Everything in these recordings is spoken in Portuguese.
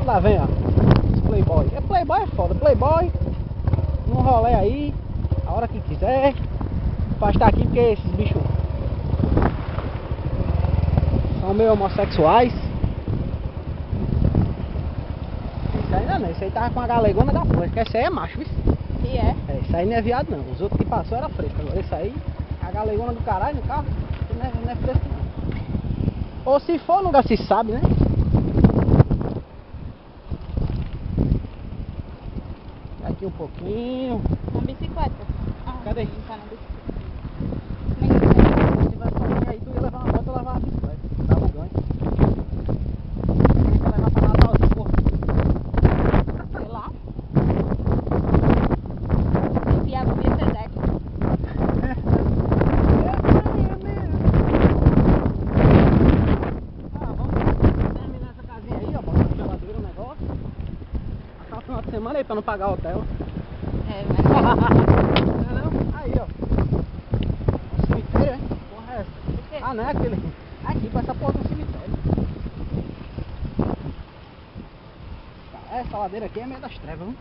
Lá vem, ó. Playboy. Playboy é foda. Playboy, num rolê aí, a hora que quiser. Pode estar aqui porque esses bichos são meio homossexuais. Isso ainda não, isso aí tava com a galegona da porra. Que esse aí é macho, viu? E é? É, isso aí não é viado não. Os outros que passou era fresco. Agora isso aí, a galegona do caralho no carro, não é fresco não. Ou se for, nunca se sabe, né? Aqui um pouquinho. Uma bicicleta. Ah, Cadê? não tá na bicicleta. Se tivesse alguém aí, tu ia levar uma moto, eu levava uma bicicleta. Dá um ganho. Quem quer levar pra Natalzinho, porra? Sei lá. Enfiar a bebê Sedex. Terminar essa casinha aí, ó. Botar na geladeira o negócio. Passar o final de semana aí pra não pagar hotel. É, mas... Não, aí, ó. Um cemitério, hein? Porra é essa? O quê? Ah, não é aquele. Aqui, pra essa porra do cemitério. Essa ladeira aqui é meio das trevas, hein?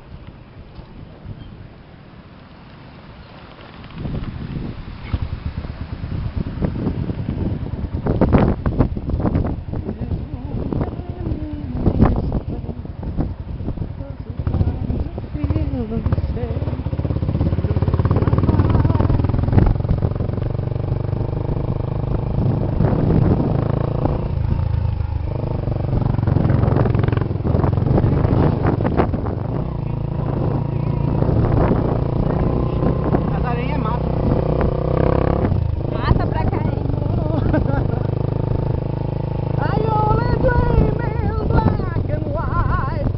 Mata pra cair. I only dream in black and white.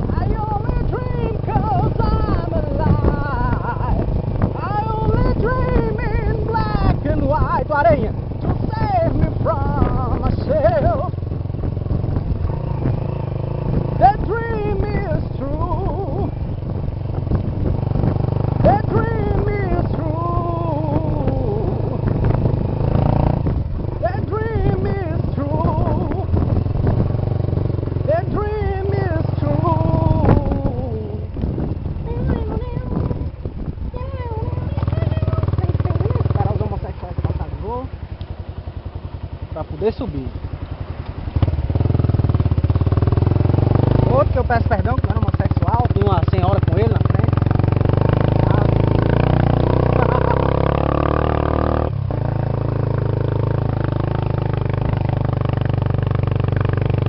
I only dream 'cause I'm alive. I only dream in black and white. Aranha, to save me from myself. That dream is true. That dream is true. That dream is true. That dream is true. Esperar os homossexuais passar de novo pra poder subir. Outro que eu peço perdão que não era homossexual, tem uma senhora com ele na frente.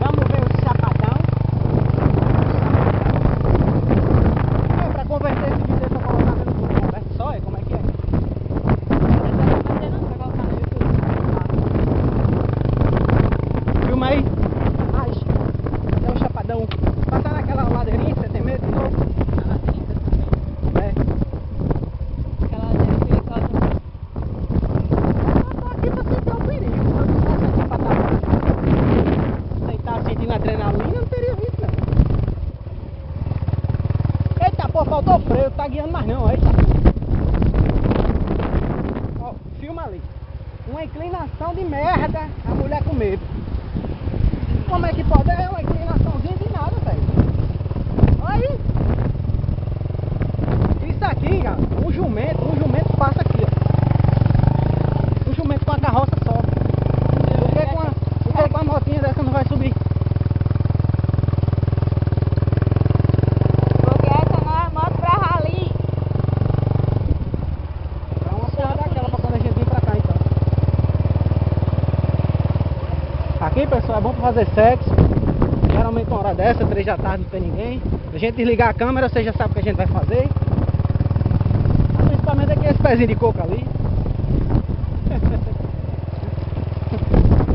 Vamos ver o chapadão. É, pra converter esse vídeo aí pra colocar no YouTube. Converte só, como é que é? Filma aí. Ai, é o chapadão. Passar naquela ladeirinha, você tem medo de novo? É. Aquela perigosa. Eu tô aqui pra sentir o perigo. Se eu tivesse aqui pra estar sem estar sentindo adrenalina, eu não teria visto não. Eita porra, faltou freio, tá guiando mais não, eita. Ó, filma ali. Uma inclinação de merda, a mulher com medo. Como é que pode? É uma inclinaçãozinha de nada, velho. Olha aí. Isso aqui, cara, um jumento passa aqui, ó. Um jumento com a carroça só. Por que com a motinha dessa não vai subir? Porque essa não é moto pra rally. É uma porra daquela pra quando a gente vir pra cá, então. Aqui, pessoal, é bom pra fazer sexo. Geralmente uma hora dessa, 3 da tarde, não tem ninguém. A gente desligar a câmera, você já sabe o que a gente vai fazer. Principalmente aqui esse pezinho de coco ali.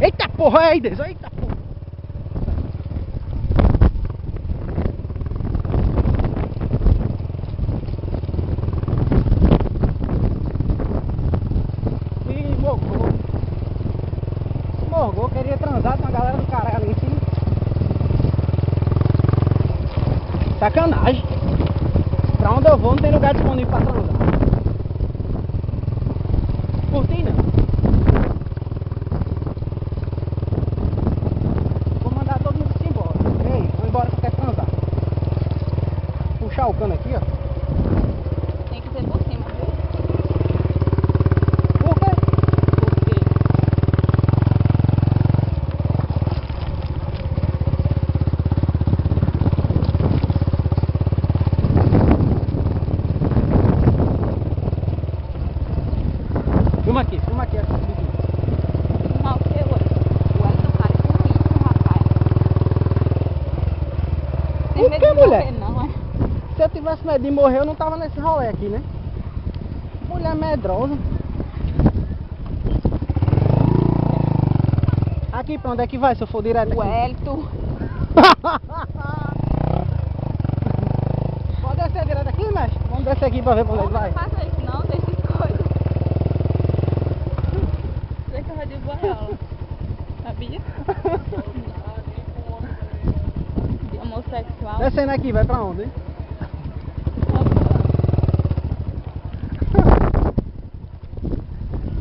Eita porra, é aí, Deus, eita porra. Ih, morgou, queria transar com a galera do caralho ali em cima. Sacanagem. Pra onde eu vou não tem lugar disponível pra transar. Curti não. Vou mandar todo mundo se embora. Ei, vou embora. puxar o cano aqui, ó. Tem que ser por cima, viu? Por quê? Porque Filma aqui. não, porque o Wellington cara com isso, rapaz. Tem Por medo que, de mulher? morrer, não, é? Se eu tivesse medo de morrer, eu não tava nesse rolê aqui, né? Mulher medrosa. Aqui pra onde é que vai se eu for direto O aqui? Wellington. Pode descer direto aqui, mestre? Vamos descer aqui pra ver pra onde é que vai. Não faça isso não, deixa essas coisas. Deixa eu de boiola. Sabia? De homossexual. Descendo aqui, vai pra onde?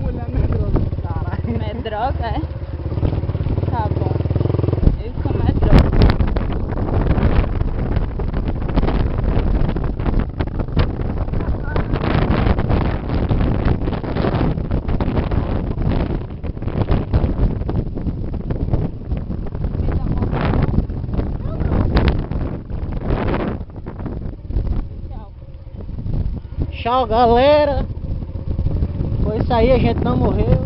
Mulher medrosa, caralho. Medrosa, é? Tá bom. Eu sou medrosa. Tchau, galera. Foi isso aí, a gente não morreu.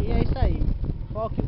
E é isso aí. Foque.